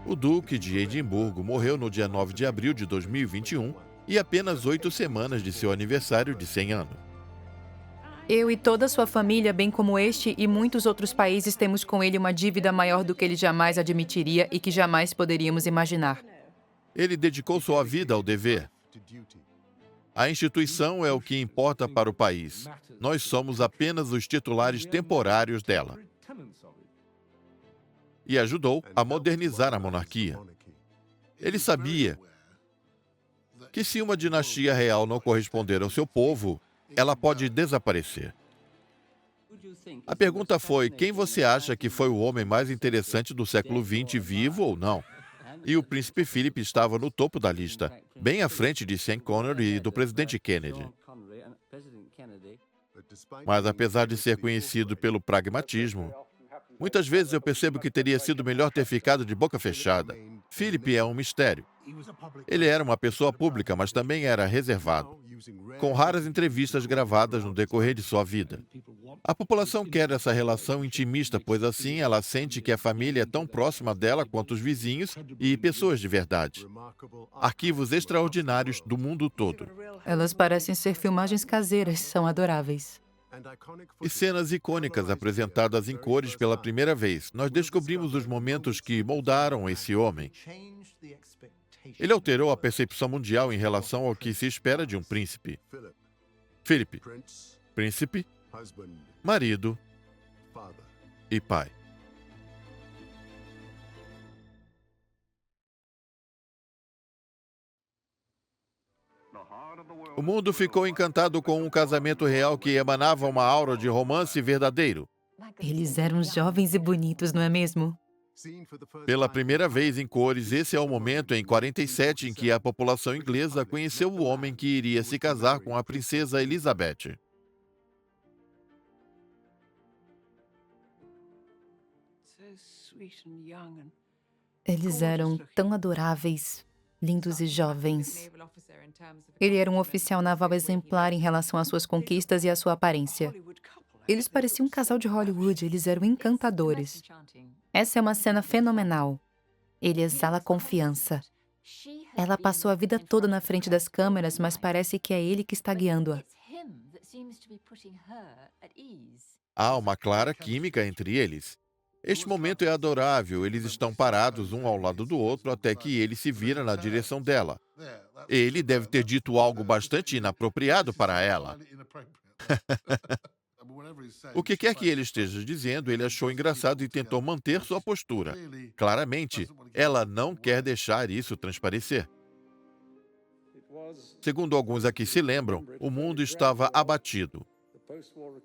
O Duque de Edimburgo morreu no dia 9 de abril de 2021 e apenas 8 semanas de seu aniversário de 100 anos. Eu e toda a sua família, bem como este e muitos outros países, temos com ele uma dívida maior do que ele jamais admitiria e que jamais poderíamos imaginar. Ele dedicou sua vida ao dever. A instituição é o que importa para o país. Nós somos apenas os titulares temporários dela. E ajudou a modernizar a monarquia. Ele sabia que se uma dinastia real não corresponder ao seu povo, ela pode desaparecer. A pergunta foi: quem você acha que foi o homem mais interessante do século XX, vivo ou não? E o príncipe Philip estava no topo da lista, bem à frente de Sean Connery e do presidente Kennedy. Mas apesar de ser conhecido pelo pragmatismo, muitas vezes eu percebo que teria sido melhor ter ficado de boca fechada. Philip é um mistério. Ele era uma pessoa pública, mas também era reservado, com raras entrevistas gravadas no decorrer de sua vida. A população quer essa relação intimista, pois assim ela sente que a família é tão próxima dela quanto os vizinhos e pessoas de verdade. Arquivos extraordinários do mundo todo. Elas parecem ser filmagens caseiras, são adoráveis. E cenas icônicas apresentadas em cores pela primeira vez. Nós descobrimos os momentos que moldaram esse homem. Ele alterou a percepção mundial em relação ao que se espera de um príncipe. Philip, príncipe, marido e pai. O mundo ficou encantado com um casamento real que emanava uma aura de romance verdadeiro. Eles eram jovens e bonitos, não é mesmo? Pela primeira vez em cores, esse é o momento em 47 em que a população inglesa conheceu o homem que iria se casar com a princesa Elizabeth. Eles eram tão adoráveis, lindos e jovens. Ele era um oficial naval exemplar em relação às suas conquistas e à sua aparência. Eles pareciam um casal de Hollywood, eles eram encantadores. Essa é uma cena fenomenal. Ele exala confiança. Ela passou a vida toda na frente das câmeras, mas parece que é ele que está guiando-a. Há uma clara química entre eles. Este momento é adorável, eles estão parados um ao lado do outro até que ele se vira na direção dela. Ele deve ter dito algo bastante inapropriado para ela. O que quer que ele esteja dizendo, ele achou engraçado e tentou manter sua postura. Claramente, ela não quer deixar isso transparecer. Segundo alguns aqui se lembram, o mundo estava abatido.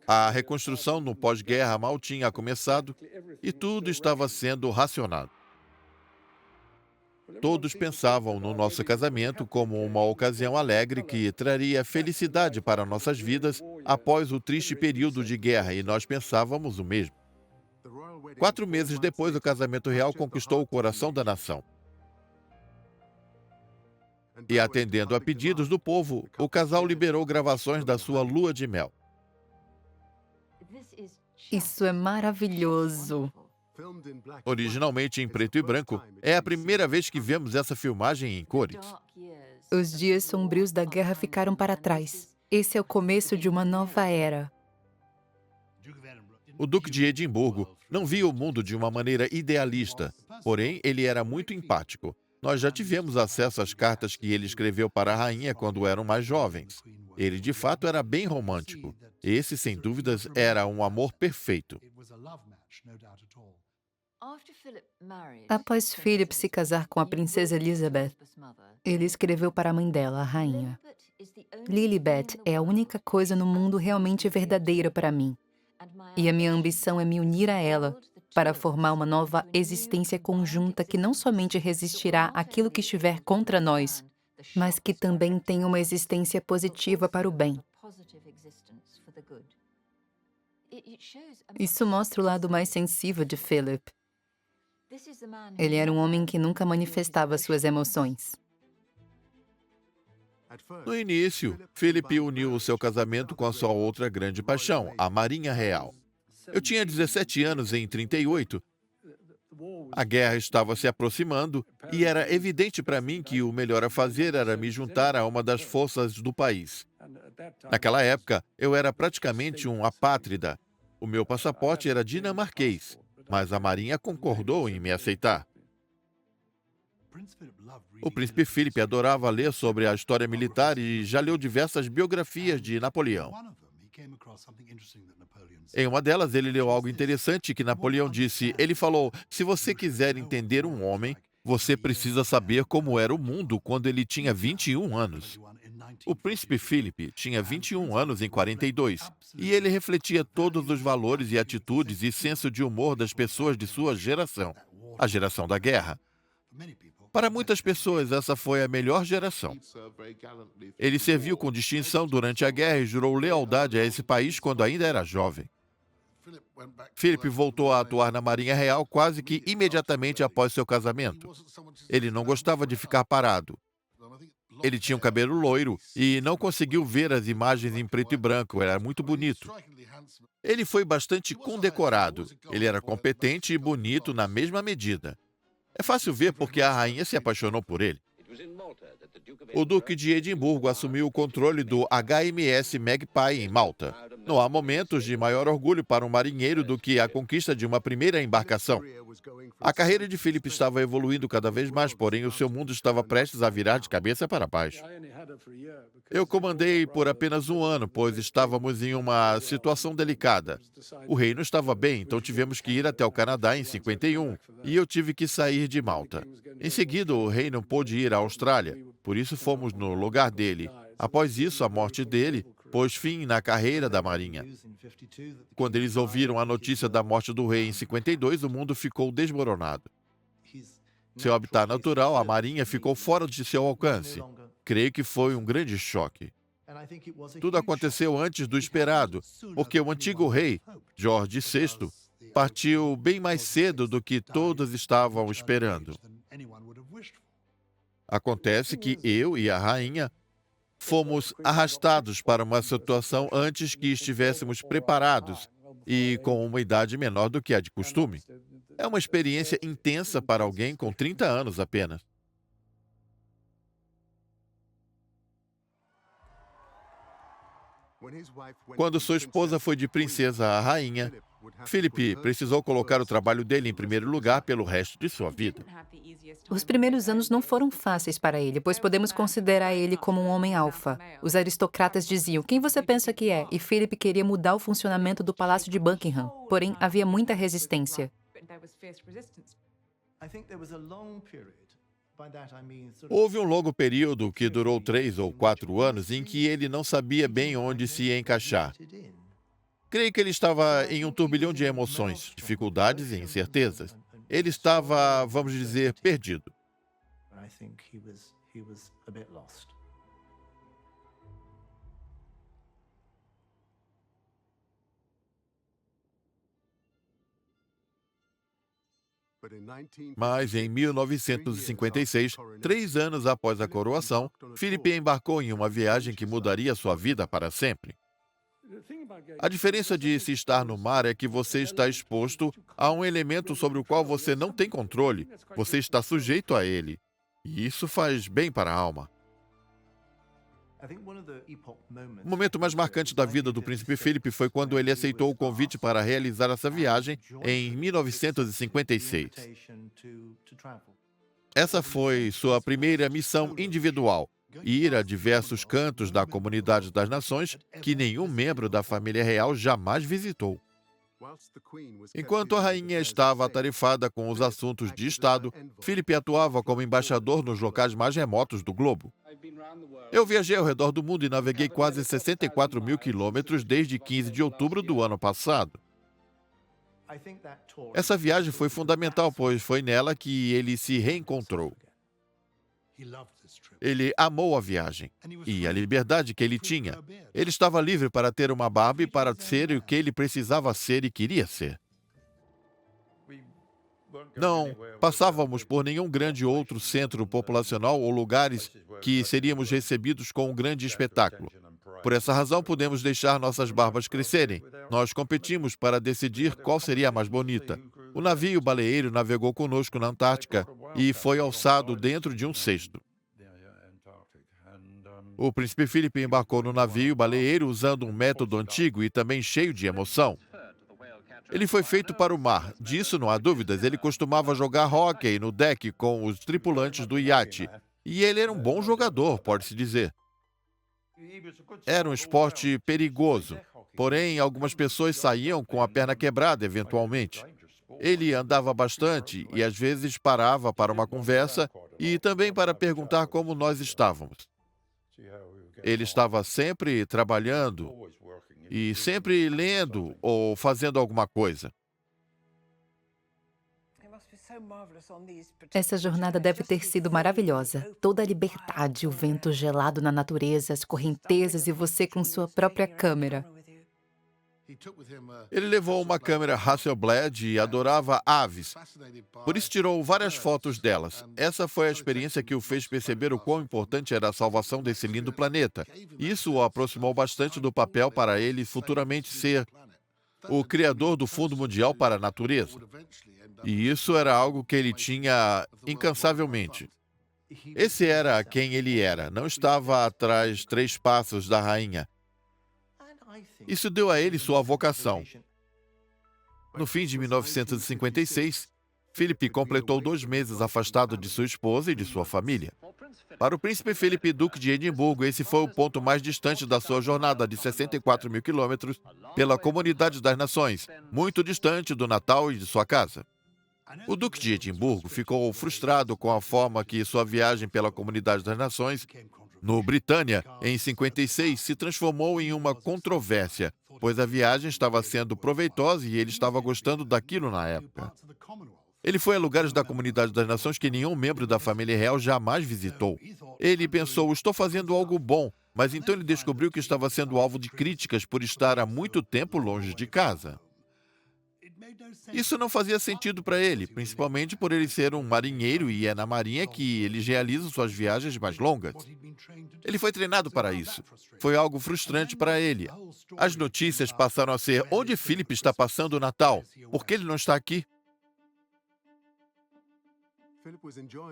A reconstrução no pós-guerra mal tinha começado e tudo estava sendo racionado. Todos pensavam no nosso casamento como uma ocasião alegre que traria felicidade para nossas vidas após o triste período de guerra, e nós pensávamos o mesmo. 4 meses depois, o casamento real conquistou o coração da nação. E atendendo a pedidos do povo, o casal liberou gravações da sua lua de mel. Isso é maravilhoso. Originalmente em preto e branco, é a primeira vez que vemos essa filmagem em cores. Os dias sombrios da guerra ficaram para trás. Esse é o começo de uma nova era. O Duque de Edimburgo não via o mundo de uma maneira idealista, porém ele era muito empático. Nós já tivemos acesso às cartas que ele escreveu para a rainha quando eram mais jovens. Ele de fato era bem romântico. Esse, sem dúvidas, era um amor perfeito. Após Philip se casar com a princesa Elizabeth, ele escreveu para a mãe dela, a rainha: Lilibet é a única coisa no mundo realmente verdadeira para mim. E a minha ambição é me unir a ela para formar uma nova existência conjunta que não somente resistirá àquilo que estiver contra nós, mas que também tem uma existência positiva para o bem. Isso mostra o lado mais sensível de Philip. Ele era um homem que nunca manifestava suas emoções. No início, Philip uniu o seu casamento com a sua outra grande paixão, a Marinha Real. Eu tinha 17 anos em 38. A guerra estava se aproximando e era evidente para mim que o melhor a fazer era me juntar a uma das forças do país. Naquela época, eu era praticamente um apátrida. O meu passaporte era dinamarquês, mas a Marinha concordou em me aceitar. O príncipe Philip adorava ler sobre a história militar e já leu diversas biografias de Napoleão. Em uma delas, ele leu algo interessante que Napoleão disse. Ele falou: se você quiser entender um homem, você precisa saber como era o mundo quando ele tinha 21 anos. O príncipe Philip tinha 21 anos em 42, e ele refletia todos os valores e atitudes e senso de humor das pessoas de sua geração, a geração da guerra. Para muitas pessoas, essa foi a melhor geração. Ele serviu com distinção durante a guerra e jurou lealdade a esse país quando ainda era jovem. Philip voltou a atuar na Marinha Real quase que imediatamente após seu casamento. Ele não gostava de ficar parado. Ele tinha um cabelo loiro e não conseguiu ver as imagens em preto e branco, era muito bonito. Ele foi bastante condecorado. Ele era competente e bonito na mesma medida. É fácil ver porque a rainha se apaixonou por ele. O Duque de Edimburgo assumiu o controle do HMS Magpie em Malta. Não há momentos de maior orgulho para um marinheiro do que a conquista de uma primeira embarcação. A carreira de Philip estava evoluindo cada vez mais, porém o seu mundo estava prestes a virar de cabeça para baixo. Eu comandei por apenas um ano, pois estávamos em uma situação delicada. O rei não estava bem, então tivemos que ir até o Canadá em 51, e eu tive que sair de Malta. Em seguida, o rei não pôde ir à Austrália, por isso fomos no lugar dele. Após isso, a morte dele pôs fim na carreira da Marinha. Quando eles ouviram a notícia da morte do rei em 52, o mundo ficou desmoronado. Seu habitat natural, a Marinha, ficou fora de seu alcance. Creio que foi um grande choque. Tudo aconteceu antes do esperado, porque o antigo rei, George VI, partiu bem mais cedo do que todos estavam esperando. Acontece que eu e a rainha fomos arrastados para uma situação antes que estivéssemos preparados e com uma idade menor do que a de costume. É uma experiência intensa para alguém com 30 anos apenas. Quando sua esposa foi de princesa a rainha, Philip precisou colocar o trabalho dele em primeiro lugar pelo resto de sua vida. Os primeiros anos não foram fáceis para ele, pois podemos considerar ele como um homem alfa. Os aristocratas diziam: quem você pensa que é? E Philip queria mudar o funcionamento do Palácio de Buckingham. Porém, havia muita resistência. Houve um longo período, que durou 3 ou 4 anos, em que ele não sabia bem onde se encaixar. Creio que ele estava em um turbilhão de emoções, dificuldades e incertezas. Ele estava, vamos dizer, perdido. Mas em 1956, 3 anos após a coroação, Philip embarcou em uma viagem que mudaria sua vida para sempre. A diferença de se estar no mar é que você está exposto a um elemento sobre o qual você não tem controle. Você está sujeito a ele. E isso faz bem para a alma. O momento mais marcante da vida do príncipe Philip foi quando ele aceitou o convite para realizar essa viagem em 1956. Essa foi sua primeira missão individual, ir a diversos cantos da Comunidade das Nações que nenhum membro da família real jamais visitou. Enquanto a rainha estava atarefada com os assuntos de Estado, Philip atuava como embaixador nos locais mais remotos do globo. Eu viajei ao redor do mundo e naveguei quase 64 mil quilômetros desde 15 de outubro do ano passado. Essa viagem foi fundamental, pois foi nela que ele se reencontrou. Ele amou a viagem e a liberdade que ele tinha. Ele estava livre para ter uma barba e para ser o que ele precisava ser e queria ser. Não passávamos por nenhum grande outro centro populacional ou lugares que seríamos recebidos com um grande espetáculo. Por essa razão, pudemos deixar nossas barbas crescerem. Nós competimos para decidir qual seria a mais bonita. O navio baleeiro navegou conosco na Antártica e foi alçado dentro de um cesto. O príncipe Philip embarcou no navio baleeiro usando um método antigo e também cheio de emoção. Ele foi feito para o mar, disso não há dúvidas. Ele costumava jogar hóquei no deck com os tripulantes do iate. E ele era um bom jogador, pode-se dizer. Era um esporte perigoso, porém algumas pessoas saíam com a perna quebrada eventualmente. Ele andava bastante e às vezes parava para uma conversa e também para perguntar como nós estávamos. Ele estava sempre trabalhando e sempre lendo ou fazendo alguma coisa. Essa jornada deve ter sido maravilhosa. Toda a liberdade, o vento gelado na natureza, as correntezas e você com sua própria câmera. Ele levou uma câmera Hasselblad e adorava aves. Por isso tirou várias fotos delas. Essa foi a experiência que o fez perceber o quão importante era a salvação desse lindo planeta. Isso o aproximou bastante do papel para ele futuramente ser o criador do Fundo Mundial para a Natureza. E isso era algo que ele tinha incansavelmente. Esse era quem ele era, não estava atrás 3 passos da rainha. Isso deu a ele sua vocação. No fim de 1956, Philip completou 2 meses afastado de sua esposa e de sua família. Para o príncipe Philip, duque de Edimburgo, esse foi o ponto mais distante da sua jornada de 64 mil quilômetros pela Comunidade das Nações, muito distante do Natal e de sua casa. O duque de Edimburgo ficou frustrado com a forma que sua viagem pela Comunidade das Nações, no Britânia, em 56, se transformou em uma controvérsia, pois a viagem estava sendo proveitosa e ele estava gostando daquilo na época. Ele foi a lugares da Comunidade das Nações que nenhum membro da família real jamais visitou. Ele pensou, estou fazendo algo bom, mas então ele descobriu que estava sendo alvo de críticas por estar há muito tempo longe de casa. Isso não fazia sentido para ele, principalmente por ele ser um marinheiro e é na marinha que eles realizam suas viagens mais longas. Ele foi treinado para isso. Foi algo frustrante para ele. As notícias passaram a ser: onde Philip está passando o Natal? Por que ele não está aqui?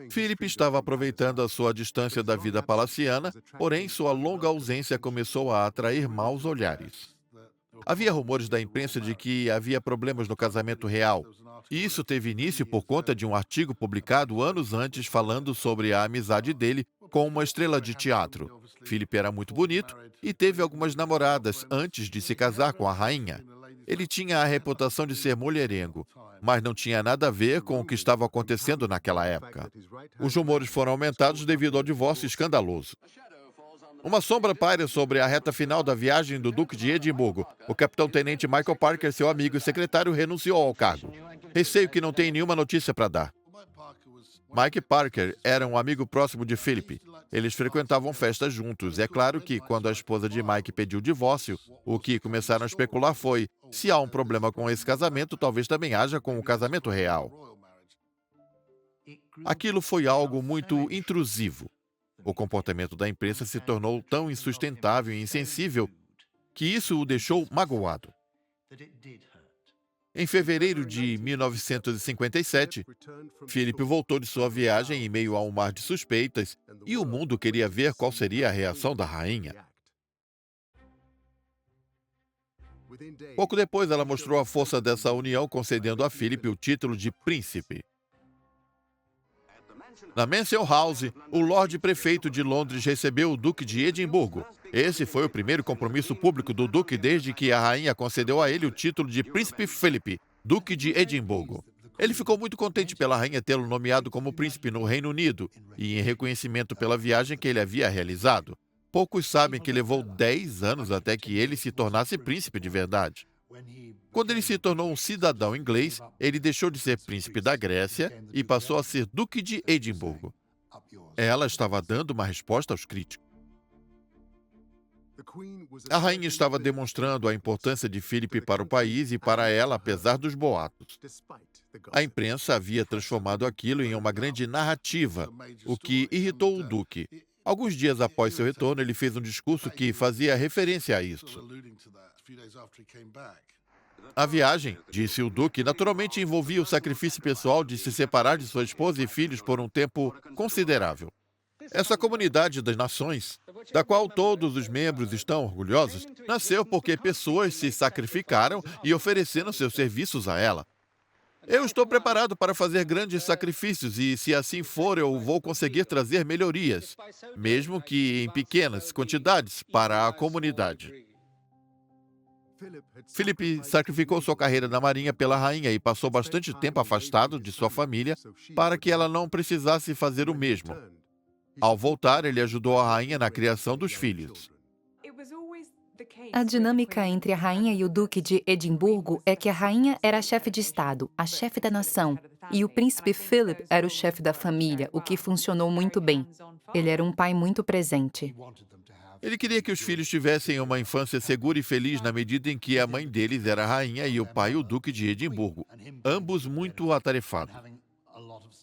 Philip estava aproveitando a sua distância da vida palaciana, porém sua longa ausência começou a atrair maus olhares. Havia rumores da imprensa de que havia problemas no casamento real. E isso teve início por conta de um artigo publicado anos antes falando sobre a amizade dele com uma estrela de teatro. Philip era muito bonito e teve algumas namoradas antes de se casar com a rainha. Ele tinha a reputação de ser mulherengo, mas não tinha nada a ver com o que estava acontecendo naquela época. Os rumores foram aumentados devido ao divórcio escandaloso. Uma sombra paira sobre a reta final da viagem do Duque de Edimburgo. O capitão-tenente Michael Parker, seu amigo e secretário, renunciou ao cargo. Receio que não tenha nenhuma notícia para dar. Mike Parker era um amigo próximo de Philip. Eles frequentavam festas juntos. É claro que, quando a esposa de Mike pediu o divórcio, o que começaram a especular foi: se há um problema com esse casamento, talvez também haja com o casamento real. Aquilo foi algo muito intrusivo. O comportamento da imprensa se tornou tão insustentável e insensível que isso o deixou magoado. Em fevereiro de 1957, Philip voltou de sua viagem em meio a um mar de suspeitas e o mundo queria ver qual seria a reação da rainha. Pouco depois, ela mostrou a força dessa união, concedendo a Philip o título de príncipe. Na Mansion House, o Lorde Prefeito de Londres recebeu o Duque de Edimburgo. Esse foi o primeiro compromisso público do Duque desde que a rainha concedeu a ele o título de Príncipe Philip, Duque de Edimburgo. Ele ficou muito contente pela rainha tê-lo nomeado como príncipe no Reino Unido e em reconhecimento pela viagem que ele havia realizado. Poucos sabem que levou 10 anos até que ele se tornasse príncipe de verdade. Quando ele se tornou um cidadão inglês, ele deixou de ser príncipe da Grécia e passou a ser Duque de Edimburgo. Ela estava dando uma resposta aos críticos. A rainha estava demonstrando a importância de Philip para o país e para ela, apesar dos boatos. A imprensa havia transformado aquilo em uma grande narrativa, o que irritou o duque. Alguns dias após seu retorno, ele fez um discurso que fazia referência a isso. A viagem, disse o Duque, naturalmente envolvia o sacrifício pessoal de se separar de sua esposa e filhos por um tempo considerável. Essa comunidade das nações, da qual todos os membros estão orgulhosos, nasceu porque pessoas se sacrificaram e ofereceram seus serviços a ela. Eu estou preparado para fazer grandes sacrifícios e, se assim for, eu vou conseguir trazer melhorias, mesmo que em pequenas quantidades, para a comunidade. Philip sacrificou sua carreira na Marinha pela rainha e passou bastante tempo afastado de sua família para que ela não precisasse fazer o mesmo. Ao voltar, ele ajudou a rainha na criação dos filhos. A dinâmica entre a rainha e o duque de Edimburgo é que a rainha era a chefe de estado, a chefe da nação, e o príncipe Philip era o chefe da família, o que funcionou muito bem. Ele era um pai muito presente. Ele queria que os filhos tivessem uma infância segura e feliz na medida em que a mãe deles era a rainha e o pai o duque de Edimburgo, ambos muito atarefados.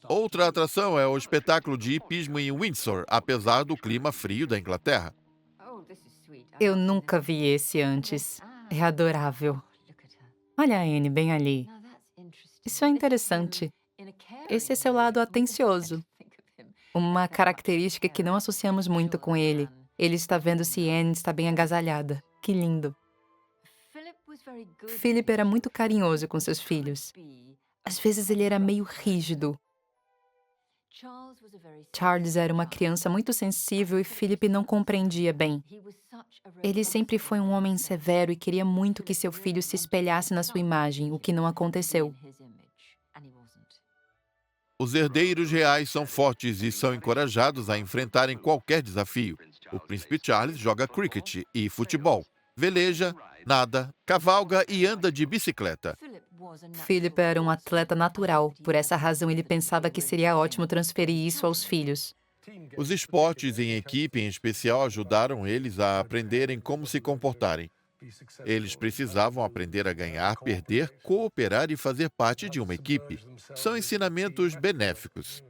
Outra atração é o espetáculo de hipismo em Windsor, apesar do clima frio da Inglaterra. Eu nunca vi esse antes. É adorável. Olha a Anne bem ali. Isso é interessante. Esse é seu lado atencioso. Uma característica que não associamos muito com ele. Ele está vendo se Anne está bem agasalhada. Que lindo. Philip era muito carinhoso com seus filhos. Às vezes ele era meio rígido. Charles era uma criança muito sensível e Philip não compreendia bem. Ele sempre foi um homem severo e queria muito que seu filho se espelhasse na sua imagem, o que não aconteceu. Os herdeiros reais são fortes e são encorajados a enfrentarem qualquer desafio. O príncipe Charles joga cricket e futebol, veleja, nada, cavalga e anda de bicicleta. Philip era um atleta natural, por essa razão ele pensava que seria ótimo transferir isso aos filhos. Os esportes em equipe, em especial, ajudaram eles a aprenderem como se comportarem. Eles precisavam aprender a ganhar, perder, cooperar e fazer parte de uma equipe. São ensinamentos benéficos.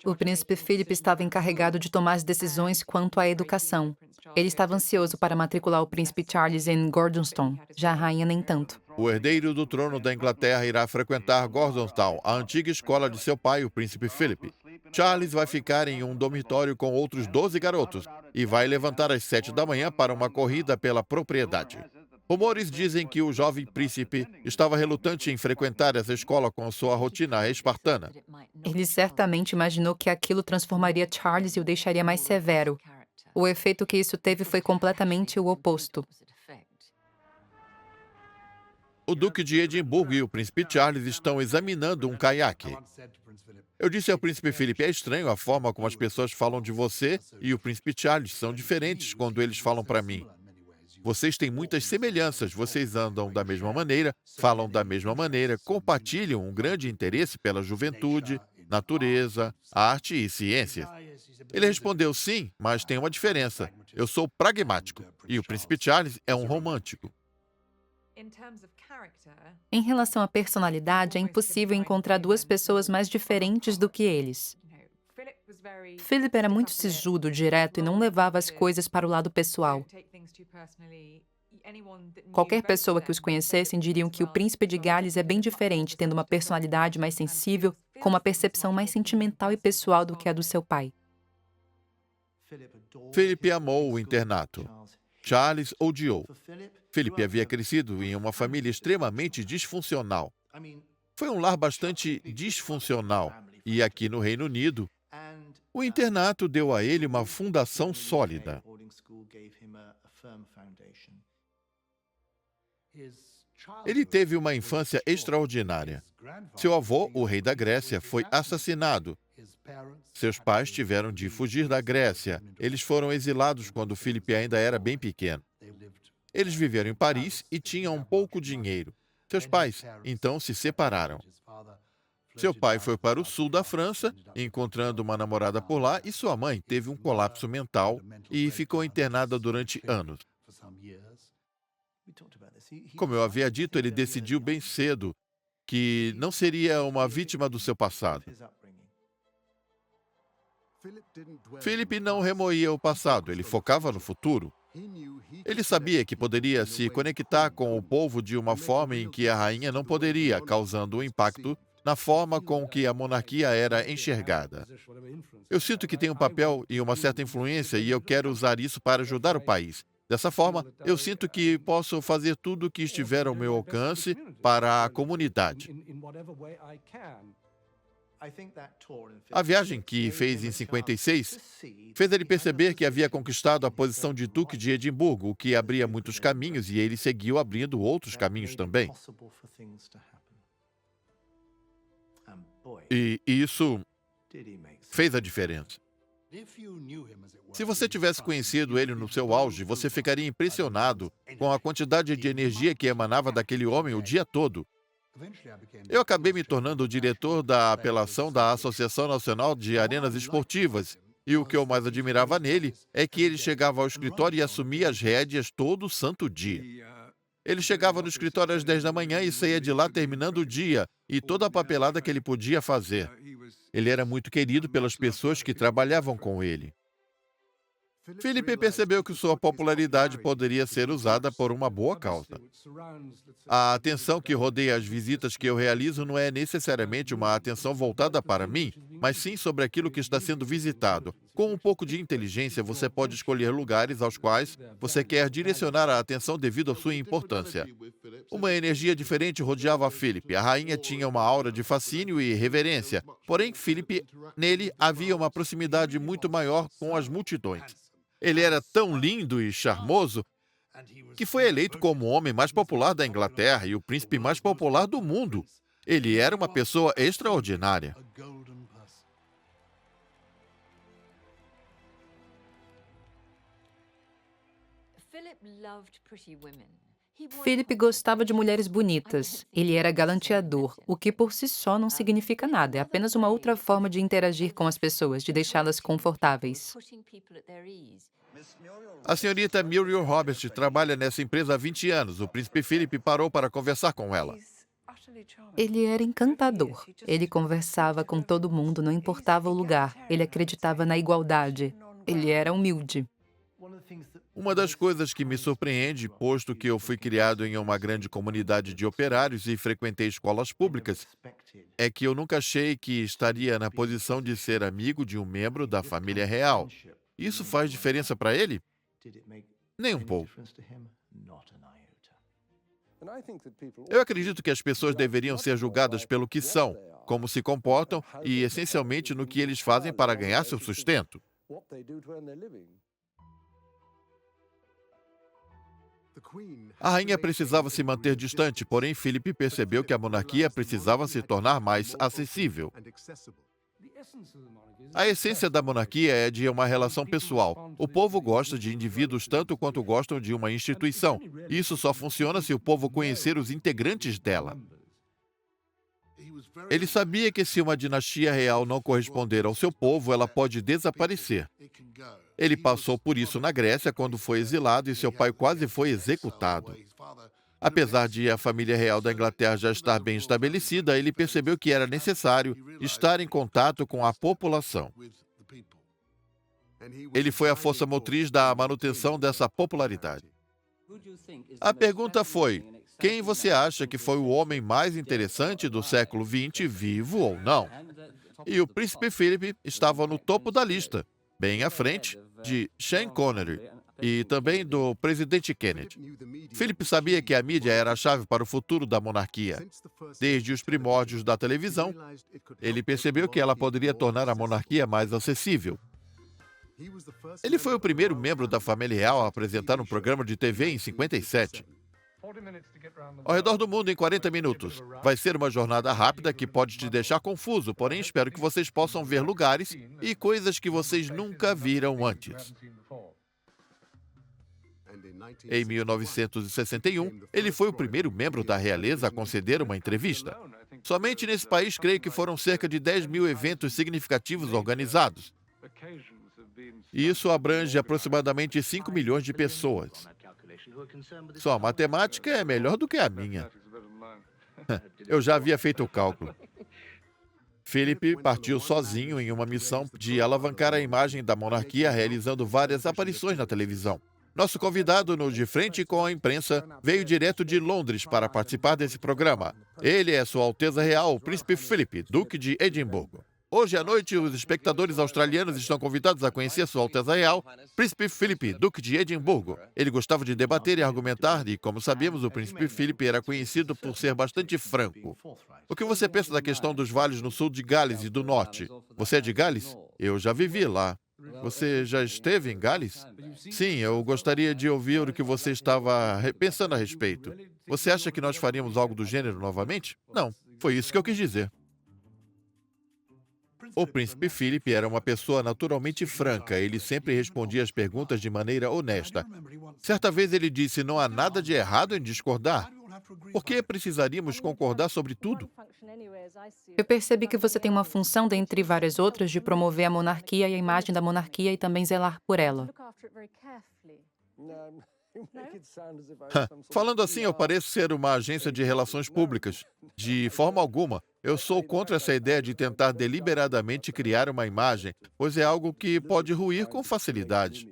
O príncipe Philip estava encarregado de tomar as decisões quanto à educação. Ele estava ansioso para matricular o príncipe Charles em Gordonstoun, já a rainha nem tanto. O herdeiro do trono da Inglaterra irá frequentar Gordonstoun, a antiga escola de seu pai, o príncipe Philip. Charles vai ficar em um dormitório com outros 12 garotos e vai levantar às 7 da manhã para uma corrida pela propriedade. Rumores dizem que o jovem príncipe estava relutante em frequentar essa escola com sua rotina espartana. Ele certamente imaginou que aquilo transformaria Charles e o deixaria mais severo. O efeito que isso teve foi completamente o oposto. O Duque de Edimburgo e o príncipe Charles estão examinando um caiaque. Eu disse ao príncipe Philip, é estranho a forma como as pessoas falam de você e o príncipe Charles são diferentes quando eles falam para mim. Vocês têm muitas semelhanças, vocês andam da mesma maneira, falam da mesma maneira, compartilham um grande interesse pela juventude, natureza, arte e ciências. Ele respondeu sim, mas tem uma diferença. Eu sou pragmático e o príncipe Charles é um romântico. Em relação à personalidade, é impossível encontrar duas pessoas mais diferentes do que eles. Philip era muito sisudo, direto e não levava as coisas para o lado pessoal. Qualquer pessoa que os conhecesse diriam que o príncipe de Gales é bem diferente, tendo uma personalidade mais sensível, com uma percepção mais sentimental e pessoal do que a do seu pai. Philip amou o internato. Charles odiou. Philip havia crescido em uma família extremamente disfuncional. Foi um lar bastante disfuncional. E aqui no Reino Unido, o internato deu a ele uma fundação sólida. Ele teve uma infância extraordinária. Seu avô, o rei da Grécia, foi assassinado. Seus pais tiveram de fugir da Grécia. Eles foram exilados quando Philip ainda era bem pequeno. Eles viveram em Paris e tinham pouco dinheiro. Seus pais, então, se separaram. Seu pai foi para o sul da França, encontrando uma namorada por lá, e sua mãe teve um colapso mental e ficou internada durante anos. Como eu havia dito, ele decidiu bem cedo que não seria uma vítima do seu passado. Philip não remoía o passado, ele focava no futuro. Ele sabia que poderia se conectar com o povo de uma forma em que a rainha não poderia, causando um impacto na forma com que a monarquia era enxergada. Eu sinto que tenho um papel e uma certa influência e eu quero usar isso para ajudar o país. Dessa forma, eu sinto que posso fazer tudo o que estiver ao meu alcance para a comunidade. A viagem que fez em 56 fez ele perceber que havia conquistado a posição de Duque de Edimburgo, o que abria muitos caminhos e ele seguiu abrindo outros caminhos também. E isso fez a diferença. Se você tivesse conhecido ele no seu auge, você ficaria impressionado com a quantidade de energia que emanava daquele homem o dia todo. Eu acabei me tornando o diretor da apelação da Associação Nacional de Arenas Esportivas. E o que eu mais admirava nele é que ele chegava ao escritório e assumia as rédeas todo santo dia. Ele chegava no escritório às 10 da manhã e saía de lá terminando o dia e toda a papelada que ele podia fazer. Ele era muito querido pelas pessoas que trabalhavam com ele. Philip percebeu que sua popularidade poderia ser usada por uma boa causa. A atenção que rodeia as visitas que eu realizo não é necessariamente uma atenção voltada para mim, mas sim sobre aquilo que está sendo visitado. Com um pouco de inteligência, você pode escolher lugares aos quais você quer direcionar a atenção devido à sua importância. Uma energia diferente rodeava Philip. A rainha tinha uma aura de fascínio e reverência, porém, nele havia uma proximidade muito maior com as multidões. Ele era tão lindo e charmoso que foi eleito como o homem mais popular da Inglaterra e o príncipe mais popular do mundo. Ele era uma pessoa extraordinária. Philip gostava de mulheres bonitas. Ele era galanteador, o que por si só não significa nada. É apenas uma outra forma de interagir com as pessoas, de deixá-las confortáveis. A senhorita Muriel Robert trabalha nessa empresa há 20 anos. O príncipe Philip parou para conversar com ela. Ele era encantador. Ele conversava com todo mundo, não importava o lugar. Ele acreditava na igualdade. Ele era humilde. Uma das coisas que me surpreende, posto que eu fui criado em uma grande comunidade de operários e frequentei escolas públicas, é que eu nunca achei que estaria na posição de ser amigo de um membro da família real. Isso faz diferença para ele? Nem um pouco. Eu acredito que as pessoas deveriam ser julgadas pelo que são, como se comportam e, essencialmente, no que eles fazem para ganhar seu sustento. A rainha precisava se manter distante, porém Philip percebeu que a monarquia precisava se tornar mais acessível. A essência da monarquia é de uma relação pessoal. O povo gosta de indivíduos tanto quanto gostam de uma instituição. Isso só funciona se o povo conhecer os integrantes dela. Ele sabia que se uma dinastia real não corresponder ao seu povo, ela pode desaparecer. Ele passou por isso na Grécia quando foi exilado e seu pai quase foi executado. Apesar de a família real da Inglaterra já estar bem estabelecida, ele percebeu que era necessário estar em contato com a população. Ele foi a força motriz da manutenção dessa popularidade. A pergunta foi: quem você acha que foi o homem mais interessante do século XX, vivo ou não? E o príncipe Philip estava no topo da lista, bem à frente de Sean Connery e também do presidente Kennedy. Philip sabia que a mídia era a chave para o futuro da monarquia. Desde os primórdios da televisão, ele percebeu que ela poderia tornar a monarquia mais acessível. Ele foi o primeiro membro da família real a apresentar um programa de TV em 57. Ao redor do mundo em 40 minutos. Vai ser uma jornada rápida que pode te deixar confuso, porém espero que vocês possam ver lugares e coisas que vocês nunca viram antes. Em 1961, ele foi o primeiro membro da realeza a conceder uma entrevista. Somente nesse país, creio que foram cerca de 10 mil eventos significativos organizados. Isso abrange aproximadamente 5 milhões de pessoas. Sua matemática é melhor do que a minha. Eu já havia feito o cálculo. Philip partiu sozinho em uma missão de alavancar a imagem da monarquia, realizando várias aparições na televisão. Nosso convidado no De Frente com a Imprensa veio direto de Londres para participar desse programa. Ele é Sua Alteza Real, o Príncipe Philip, Duque de Edimburgo. Hoje à noite, os espectadores australianos estão convidados a conhecer Sua Alteza Real, Príncipe Philip, Duque de Edimburgo. Ele gostava de debater e argumentar e, como sabemos, o Príncipe Philip era conhecido por ser bastante franco. O que você pensa da questão dos vales no sul de Gales e do norte? Você é de Gales? Eu já vivi lá. Você já esteve em Gales? Sim, eu gostaria de ouvir o que você estava pensando a respeito. Você acha que nós faríamos algo do gênero novamente? Não, foi isso que eu quis dizer. O príncipe Philip era uma pessoa naturalmente franca. Ele sempre respondia as perguntas de maneira honesta. Certa vez ele disse: não há nada de errado em discordar. Por que precisaríamos concordar sobre tudo? Eu percebi que você tem uma função, dentre várias outras, de promover a monarquia e a imagem da monarquia e também zelar por ela. Falando assim, eu pareço ser uma agência de relações públicas. De forma alguma, eu sou contra essa ideia de tentar deliberadamente criar uma imagem, pois é algo que pode ruir com facilidade.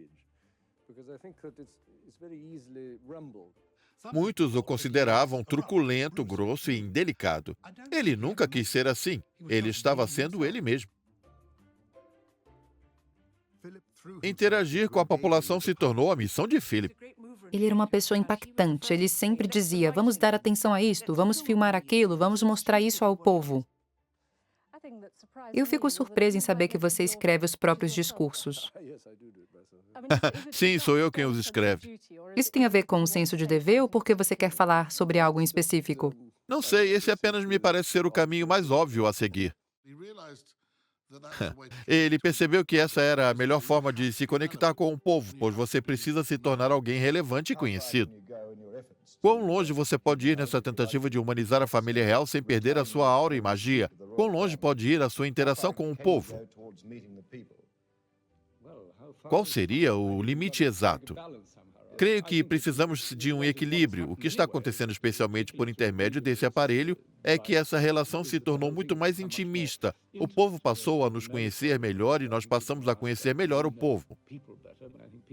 Muitos o consideravam truculento, grosso e indelicado. Ele nunca quis ser assim. Ele estava sendo ele mesmo. Interagir com a população se tornou a missão de Philip. Ele era uma pessoa impactante. Ele sempre dizia: vamos dar atenção a isto, vamos filmar aquilo, vamos mostrar isso ao povo. Eu fico surpresa em saber que você escreve os próprios discursos. Sim, sou eu quem os escreve. Isso tem a ver com o senso de dever ou porque você quer falar sobre algo em específico? Não sei, esse apenas me parece ser o caminho mais óbvio a seguir. Ele percebeu que essa era a melhor forma de se conectar com o povo, pois você precisa se tornar alguém relevante e conhecido. Quão longe você pode ir nessa tentativa de humanizar a família real sem perder a sua aura e magia? Quão longe pode ir a sua interação com o povo? Qual seria o limite exato? Creio que precisamos de um equilíbrio. O que está acontecendo, especialmente por intermédio desse aparelho, é que essa relação se tornou muito mais intimista. O povo passou a nos conhecer melhor e nós passamos a conhecer melhor o povo.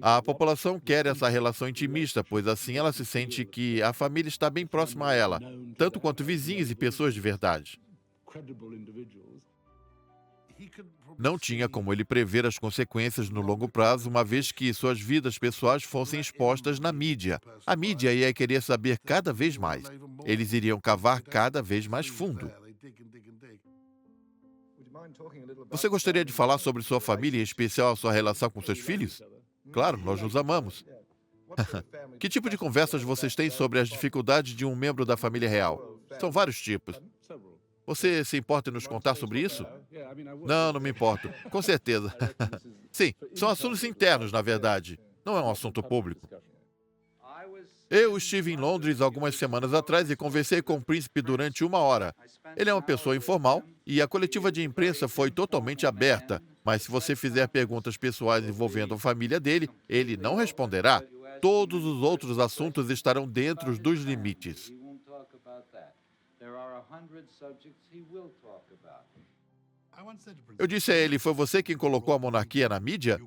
A população quer essa relação intimista, pois assim ela se sente que a família está bem próxima a ela, tanto quanto vizinhos e pessoas de verdade. Não tinha como ele prever as consequências no longo prazo, uma vez que suas vidas pessoais fossem expostas na mídia. A mídia ia querer saber cada vez mais. Eles iriam cavar cada vez mais fundo. Você gostaria de falar sobre sua família, em especial a sua relação com seus filhos? Claro, nós nos amamos. Que tipo de conversas vocês têm sobre as dificuldades de um membro da família real? São vários tipos. Você se importa em nos contar sobre isso? Não, não me importo. Com certeza. Sim, são assuntos internos, na verdade. Não é um assunto público. Eu estive em Londres algumas semanas atrás e conversei com o príncipe durante 1 hora. Ele é uma pessoa informal e a coletiva de imprensa foi totalmente aberta. Mas se você fizer perguntas pessoais envolvendo a família dele, ele não responderá. Todos os outros assuntos estarão dentro dos limites. Eu disse a ele: foi você quem colocou a monarquia na mídia?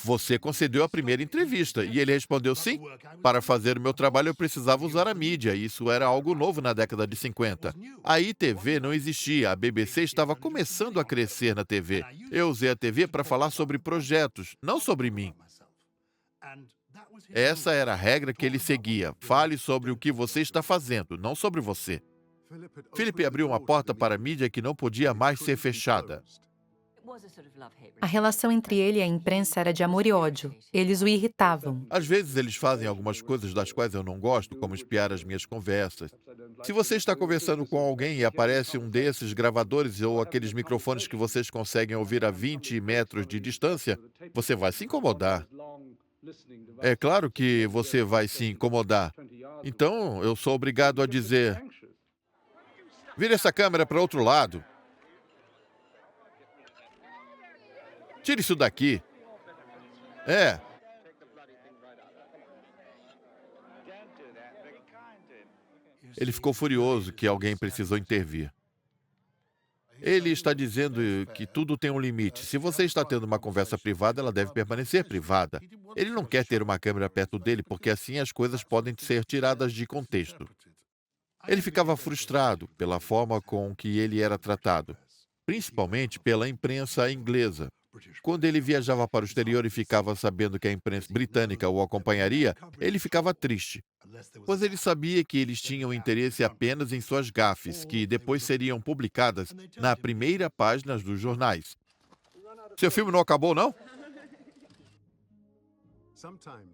Você concedeu a primeira entrevista. E ele respondeu: sim. Para fazer o meu trabalho eu precisava usar a mídia. Isso era algo novo na década de 50. A ITV não existia. A BBC estava começando a crescer na TV. Eu usei a TV para falar sobre projetos, não sobre mim. Essa era a regra que ele seguia. Fale sobre o que você está fazendo, não sobre você. Philip abriu uma porta para a mídia que não podia mais ser fechada. A relação entre ele e a imprensa era de amor e ódio. Eles o irritavam. Às vezes eles fazem algumas coisas das quais eu não gosto, como espiar as minhas conversas. Se você está conversando com alguém e aparece um desses gravadores ou aqueles microfones que vocês conseguem ouvir a 20 metros de distância, você vai se incomodar. É claro que você vai se incomodar. Então, eu sou obrigado a dizer: vire essa câmera para outro lado. Tire isso daqui. É. Ele ficou furioso que alguém precisou intervir. Ele está dizendo que tudo tem um limite. Se você está tendo uma conversa privada, ela deve permanecer privada. Ele não quer ter uma câmera perto dele, porque assim as coisas podem ser tiradas de contexto. Ele ficava frustrado pela forma com que ele era tratado, principalmente pela imprensa inglesa. Quando ele viajava para o exterior e ficava sabendo que a imprensa britânica o acompanharia, ele ficava triste, pois ele sabia que eles tinham interesse apenas em suas gafes, que depois seriam publicadas na primeira página dos jornais. Seu filme não acabou, não?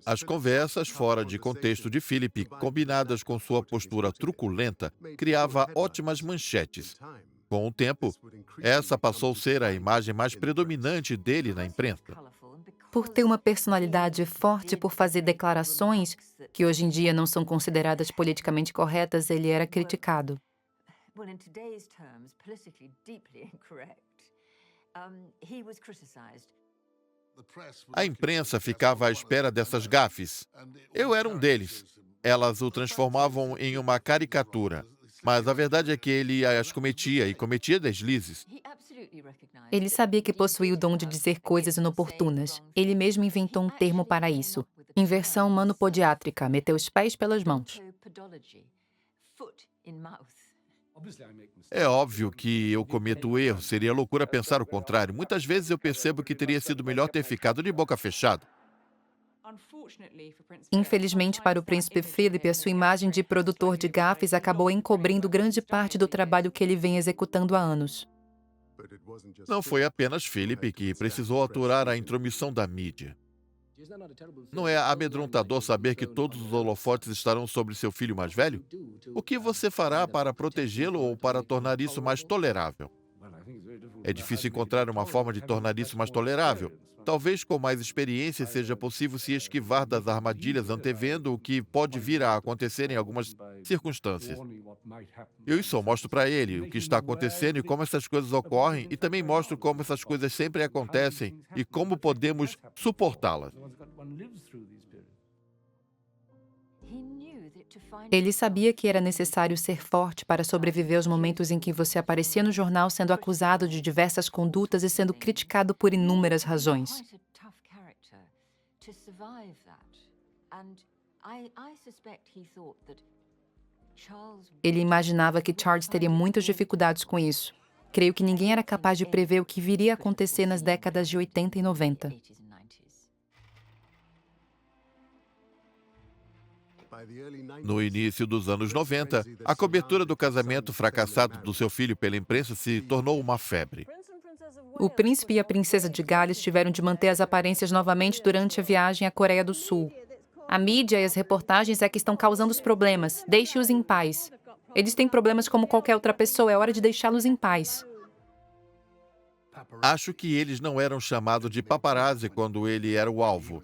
As conversas fora de contexto de Philip, combinadas com sua postura truculenta, criava ótimas manchetes. Com o tempo, essa passou a ser a imagem mais predominante dele na imprensa. Por ter uma personalidade forte, por fazer declarações que hoje em dia não são consideradas politicamente corretas, ele era criticado. A imprensa ficava à espera dessas gafes. Eu era um deles. Elas o transformavam em uma caricatura. Mas a verdade é que ele as cometia e cometia deslizes. Ele sabia que possuía o dom de dizer coisas inoportunas. Ele mesmo inventou um termo para isso. Inversão manopodiátrica, meteu os pés pelas mãos. É óbvio que eu cometo o erro, seria loucura pensar o contrário. Muitas vezes eu percebo que teria sido melhor ter ficado de boca fechada. Infelizmente para o príncipe Philip, a sua imagem de produtor de gafes acabou encobrindo grande parte do trabalho que ele vem executando há anos. Não foi apenas Philip que precisou aturar a intromissão da mídia. Não é amedrontador saber que todos os holofotes estarão sobre seu filho mais velho? O que você fará para protegê-lo ou para tornar isso mais tolerável? É difícil encontrar uma forma de tornar isso mais tolerável. Talvez com mais experiência seja possível se esquivar das armadilhas antevendo o que pode vir a acontecer em algumas circunstâncias. Eu só mostro para ele o que está acontecendo e como essas coisas ocorrem, e também mostro como essas coisas sempre acontecem e como podemos suportá-las. Ele sabia que era necessário ser forte para sobreviver aos momentos em que você aparecia no jornal sendo acusado de diversas condutas e sendo criticado por inúmeras razões. Ele imaginava que Charles teria muitas dificuldades com isso. Creio que ninguém era capaz de prever o que viria a acontecer nas décadas de 80 e 90. No início dos anos 90, a cobertura do casamento fracassado do seu filho pela imprensa se tornou uma febre. O príncipe e a princesa de Gales tiveram de manter as aparências novamente durante a viagem à Coreia do Sul. A mídia e as reportagens é que estão causando os problemas. Deixe-os em paz. Eles têm problemas como qualquer outra pessoa, é hora de deixá-los em paz. Acho que eles não eram chamados de paparazzi quando ele era o alvo.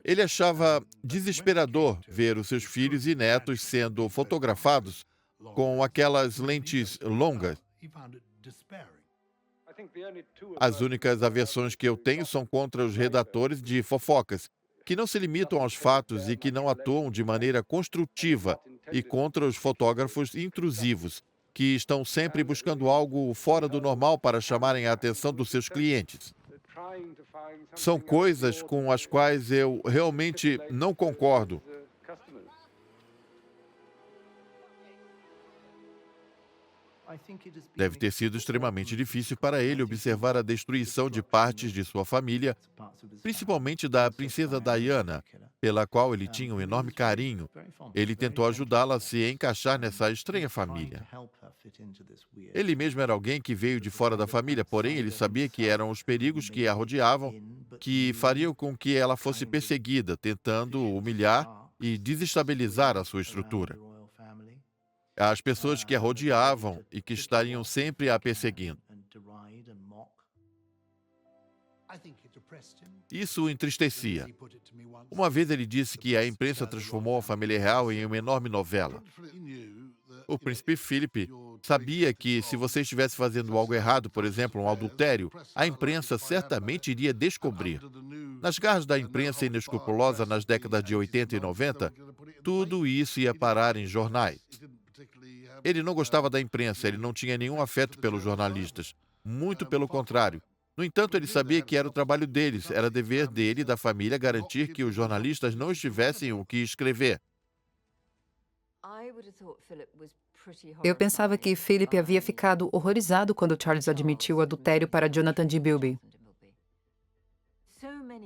Ele achava desesperador ver os seus filhos e netos sendo fotografados com aquelas lentes longas. As únicas aversões que eu tenho são contra os redatores de fofocas, que não se limitam aos fatos e que não atuam de maneira construtiva, e contra os fotógrafos intrusivos, que estão sempre buscando algo fora do normal para chamarem a atenção dos seus clientes. São coisas com as quais eu realmente não concordo. Deve ter sido extremamente difícil para ele observar a destruição de partes de sua família, principalmente da princesa Diana, pela qual ele tinha um enorme carinho. Ele tentou ajudá-la a se encaixar nessa estranha família. Ele mesmo era alguém que veio de fora da família, porém ele sabia que eram os perigos que a rodeavam que fariam com que ela fosse perseguida, tentando humilhar e desestabilizar a sua estrutura. As pessoas que a rodeavam e que estariam sempre a perseguindo. Isso o entristecia. Uma vez ele disse que a imprensa transformou a família real em uma enorme novela. O príncipe Philip sabia que se você estivesse fazendo algo errado, por exemplo, um adultério, a imprensa certamente iria descobrir. Nas garras da imprensa inescrupulosa nas décadas de 80 e 90, tudo isso ia parar em jornais. Ele não gostava da imprensa, ele não tinha nenhum afeto pelos jornalistas. Muito pelo contrário. No entanto, ele sabia que era o trabalho deles, era dever dele e da família garantir que os jornalistas não estivessem o que escrever. Eu pensava que Philip havia ficado horrorizado quando Charles admitiu o adultério para Jonathan de Bilby.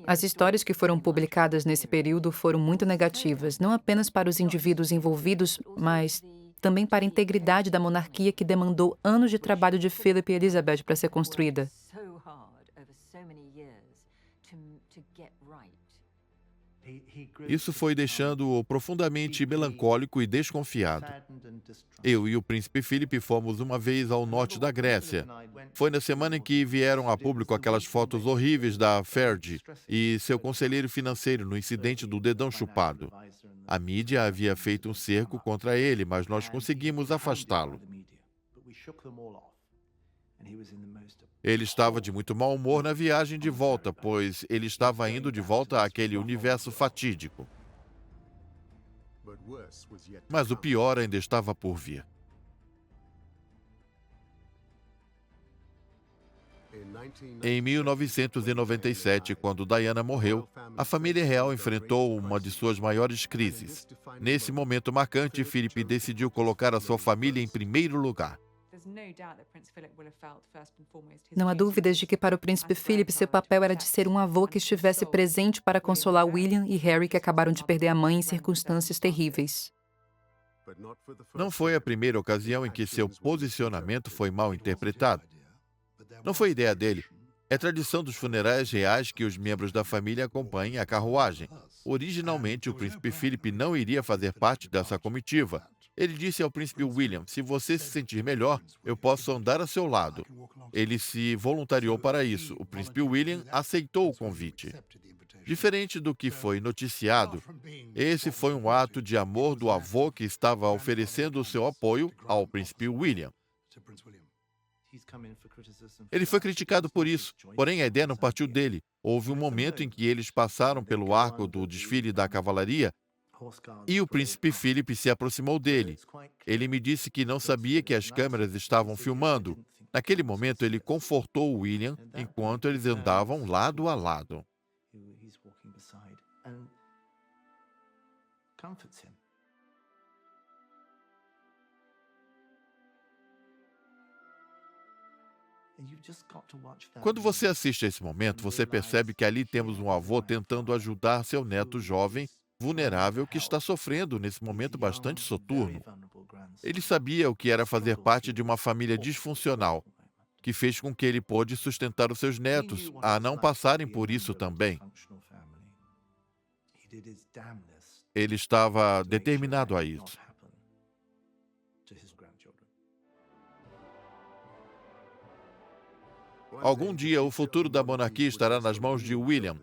As histórias que foram publicadas nesse período foram muito negativas, não apenas para os indivíduos envolvidos, mas também para a integridade da monarquia que demandou anos de trabalho de Philip e Elizabeth para ser construída. Isso foi deixando-o profundamente melancólico e desconfiado. Eu e o príncipe Philip fomos uma vez ao norte da Grécia. Foi na semana em que vieram a público aquelas fotos horríveis da Fergie e seu conselheiro financeiro no incidente do dedão chupado. A mídia havia feito um cerco contra ele, mas nós conseguimos afastá-lo. Ele estava de muito mau humor na viagem de volta, pois ele estava indo de volta àquele universo fatídico. Mas o pior ainda estava por vir. Em 1997, quando Diana morreu, a família real enfrentou uma de suas maiores crises. Nesse momento marcante, Philip decidiu colocar a sua família em primeiro lugar. Não há dúvidas de que para o príncipe Philip seu papel era de ser um avô que estivesse presente para consolar William e Harry, que acabaram de perder a mãe em circunstâncias terríveis. Não foi a primeira ocasião em que seu posicionamento foi mal interpretado. Não foi ideia dele. É tradição dos funerais reais que os membros da família acompanhem a carruagem. Originalmente, o príncipe Philip não iria fazer parte dessa comitiva. Ele disse ao príncipe William: "Se você se sentir melhor, eu posso andar a seu lado." Ele se voluntariou para isso. O príncipe William aceitou o convite. Diferente do que foi noticiado, esse foi um ato de amor do avô que estava oferecendo o seu apoio ao príncipe William. Ele foi criticado por isso, porém a ideia não partiu dele. Houve um momento em que eles passaram pelo arco do desfile da cavalaria e o príncipe Philip se aproximou dele. Ele me disse que não sabia que as câmeras estavam filmando. Naquele momento, ele confortou William enquanto eles andavam lado a lado. Quando você assiste a esse momento, você percebe que ali temos um avô tentando ajudar seu neto jovem, vulnerável, que está sofrendo nesse momento bastante soturno. Ele sabia o que era fazer parte de uma família disfuncional, que fez com que ele pôde sustentar os seus netos a não passarem por isso também. Ele estava determinado a isso. Algum dia, o futuro da monarquia estará nas mãos de William.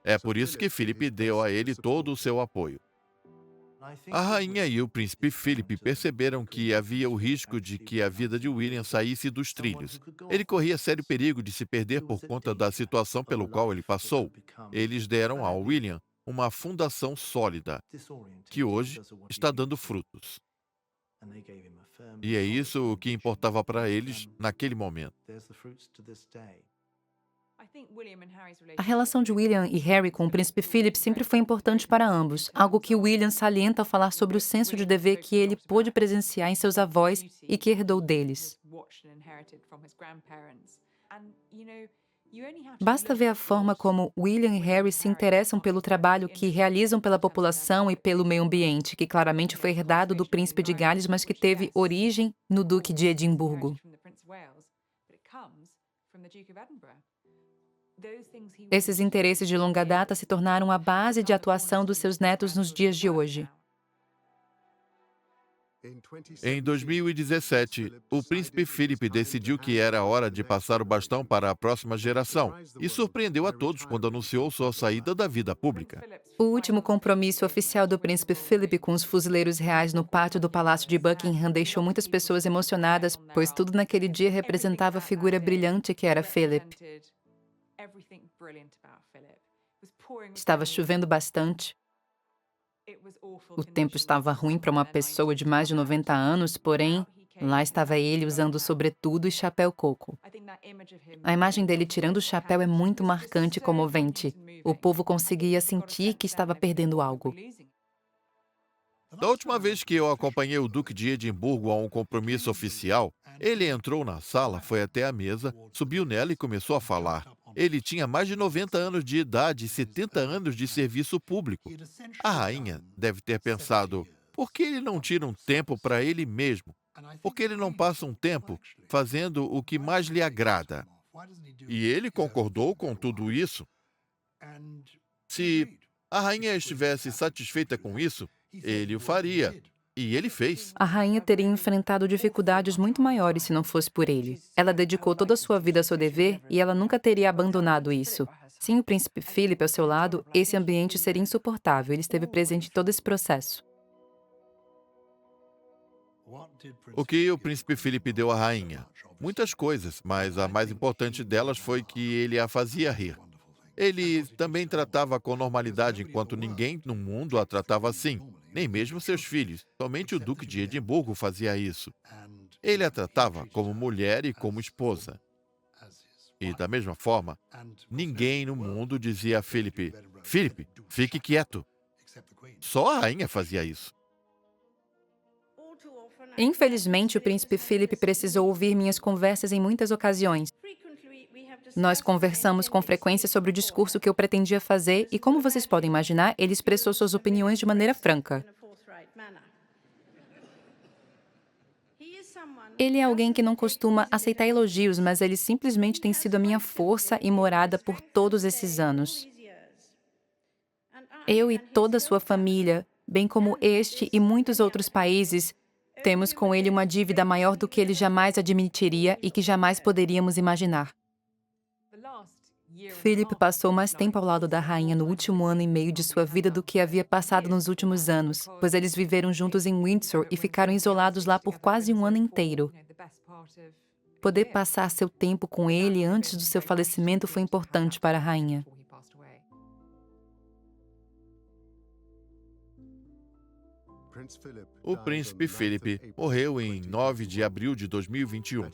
É por isso que Philip deu a ele todo o seu apoio. A rainha e o príncipe Philip perceberam que havia o risco de que a vida de William saísse dos trilhos. Ele corria sério perigo de se perder por conta da situação pelo qual ele passou. Eles deram ao William uma fundação sólida, que hoje está dando frutos. E é isso o que importava para eles naquele momento. A relação de William e Harry com o príncipe Philip sempre foi importante para ambos, algo que William salienta ao falar sobre o senso de dever que ele pôde presenciar em seus avós e que herdou deles. Basta ver a forma como William e Harry se interessam pelo trabalho que realizam pela população e pelo meio ambiente, que claramente foi herdado do príncipe de Gales, mas que teve origem no duque de Edimburgo. Esses interesses de longa data se tornaram a base de atuação dos seus netos nos dias de hoje. Em 2017, o príncipe Philip decidiu que era hora de passar o bastão para a próxima geração e surpreendeu a todos quando anunciou sua saída da vida pública. O último compromisso oficial do príncipe Philip com os fuzileiros reais no pátio do Palácio de Buckingham deixou muitas pessoas emocionadas, pois tudo naquele dia representava a figura brilhante que era Philip. Estava chovendo bastante. O tempo estava ruim para uma pessoa de mais de 90 anos, porém, lá estava ele usando sobretudo e chapéu coco. A imagem dele tirando o chapéu é muito marcante e comovente. O povo conseguia sentir que estava perdendo algo. Da última vez que eu acompanhei o Duque de Edimburgo a um compromisso oficial, ele entrou na sala, foi até a mesa, subiu nela e começou a falar. Ele tinha mais de 90 anos de idade e 70 anos de serviço público. A rainha deve ter pensado, por que ele não tira um tempo para ele mesmo? Por que ele não passa um tempo fazendo o que mais lhe agrada? E ele concordou com tudo isso. Se a rainha estivesse satisfeita com isso, ele o faria. E ele fez. A rainha teria enfrentado dificuldades muito maiores se não fosse por ele. Ela dedicou toda a sua vida ao seu dever e ela nunca teria abandonado isso. Sem o príncipe Philip ao seu lado, esse ambiente seria insuportável. Ele esteve presente em todo esse processo. O que o príncipe Filipe deu à rainha? Muitas coisas, mas a mais importante delas foi que ele a fazia rir. Ele também tratava com normalidade enquanto ninguém no mundo a tratava assim, nem mesmo seus filhos. Somente o Duque de Edimburgo fazia isso. Ele a tratava como mulher e como esposa. E, da mesma forma, ninguém no mundo dizia a Filipe, Filipe, fique quieto. Só a rainha fazia isso. Infelizmente, o príncipe Philip precisou ouvir minhas conversas em muitas ocasiões. Nós conversamos com frequência sobre o discurso que eu pretendia fazer e, como vocês podem imaginar, ele expressou suas opiniões de maneira franca. Ele é alguém que não costuma aceitar elogios, mas ele simplesmente tem sido a minha força e morada por todos esses anos. Eu e toda a sua família, bem como este e muitos outros países, temos com ele uma dívida maior do que ele jamais admitiria e que jamais poderíamos imaginar. Philip passou mais tempo ao lado da rainha no último ano e meio de sua vida do que havia passado nos últimos anos, pois eles viveram juntos em Windsor e ficaram isolados lá por quase um ano inteiro. Poder passar seu tempo com ele antes do seu falecimento foi importante para a rainha. O príncipe Filipe morreu em 9 de abril de 2021.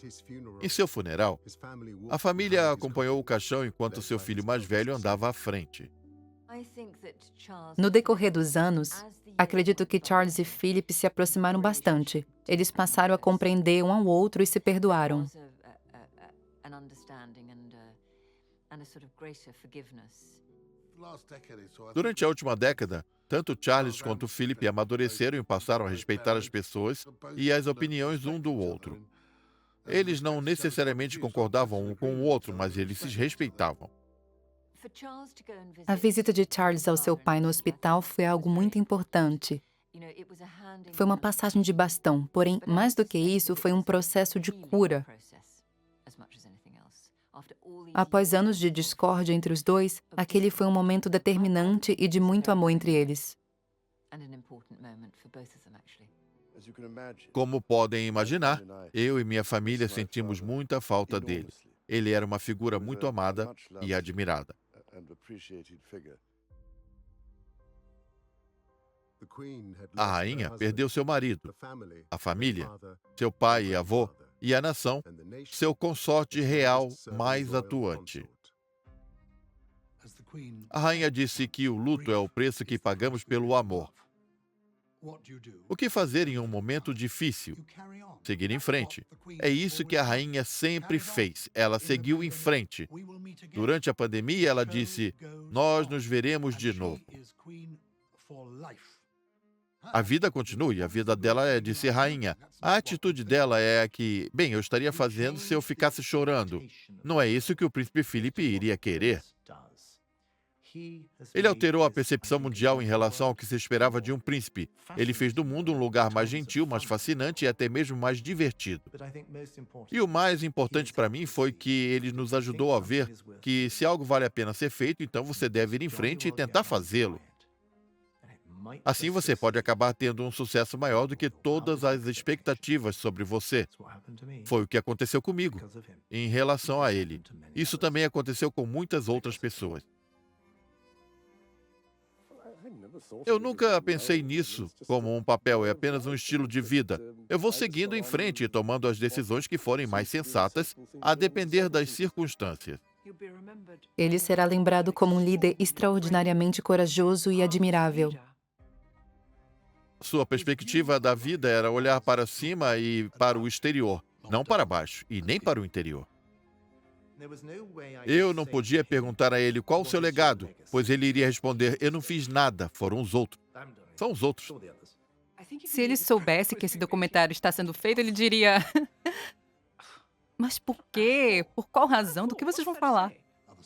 Em seu funeral, a família acompanhou o caixão enquanto seu filho mais velho andava à frente. No decorrer dos anos, acredito que Charles e Philip se aproximaram bastante. Eles passaram a compreender um ao outro e se perdoaram. Durante a última década, tanto Charles quanto Philip amadureceram e passaram a respeitar as pessoas e as opiniões um do outro. Eles não necessariamente concordavam um com o outro, mas eles se respeitavam. A visita de Charles ao seu pai no hospital foi algo muito importante. Foi uma passagem de bastão, porém, mais do que isso, foi um processo de cura. Após anos de discórdia entre os dois, aquele foi um momento determinante e de muito amor entre eles. Como podem imaginar, eu e minha família sentimos muita falta dele. Ele era uma figura muito amada e admirada. A rainha perdeu seu marido, a família, seu pai e avô, e a nação, seu consorte real mais atuante. A rainha disse que o luto é o preço que pagamos pelo amor. O que fazer em um momento difícil? Seguir em frente. É isso que a rainha sempre fez. Ela seguiu em frente. Durante a pandemia, ela disse, nós nos veremos de novo. A vida continua e a vida dela é de ser rainha. A atitude dela é a que, bem, eu estaria fazendo se eu ficasse chorando. Não é isso que o príncipe Filipe iria querer. Ele alterou a percepção mundial em relação ao que se esperava de um príncipe. Ele fez do mundo um lugar mais gentil, mais fascinante e até mesmo mais divertido. E o mais importante para mim foi que ele nos ajudou a ver que se algo vale a pena ser feito, então você deve ir em frente e tentar fazê-lo. Assim você pode acabar tendo um sucesso maior do que todas as expectativas sobre você. Foi o que aconteceu comigo, em relação a ele. Isso também aconteceu com muitas outras pessoas. Eu nunca pensei nisso como um papel, é apenas um estilo de vida. Eu vou seguindo em frente e tomando as decisões que forem mais sensatas, a depender das circunstâncias. Ele será lembrado como um líder extraordinariamente corajoso e admirável. Sua perspectiva da vida era olhar para cima e para o exterior, não para baixo e nem para o interior. Eu não podia perguntar a ele qual o seu legado, pois ele iria responder: eu não fiz nada, foram os outros. São os outros. Se ele soubesse que esse documentário está sendo feito, ele diria: Mas por quê? Por qual razão? Do que vocês vão falar?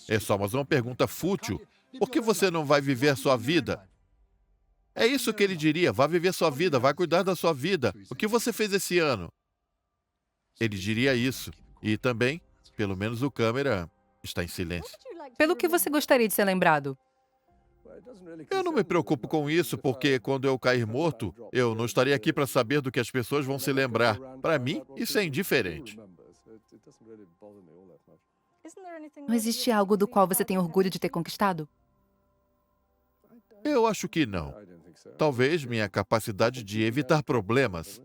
É só mais uma pergunta fútil. Por que você não vai viver a sua vida? É isso que ele diria: vá viver sua vida, vai cuidar da sua vida. O que você fez esse ano? Ele diria isso. E também, pelo menos o câmera está em silêncio. Pelo que você gostaria de ser lembrado? Eu não me preocupo com isso, porque quando eu cair morto, eu não estarei aqui para saber do que as pessoas vão se lembrar. Para mim, isso é indiferente. Não existe algo do qual você tem orgulho de ter conquistado? Eu acho que não. Talvez minha capacidade de evitar problemas.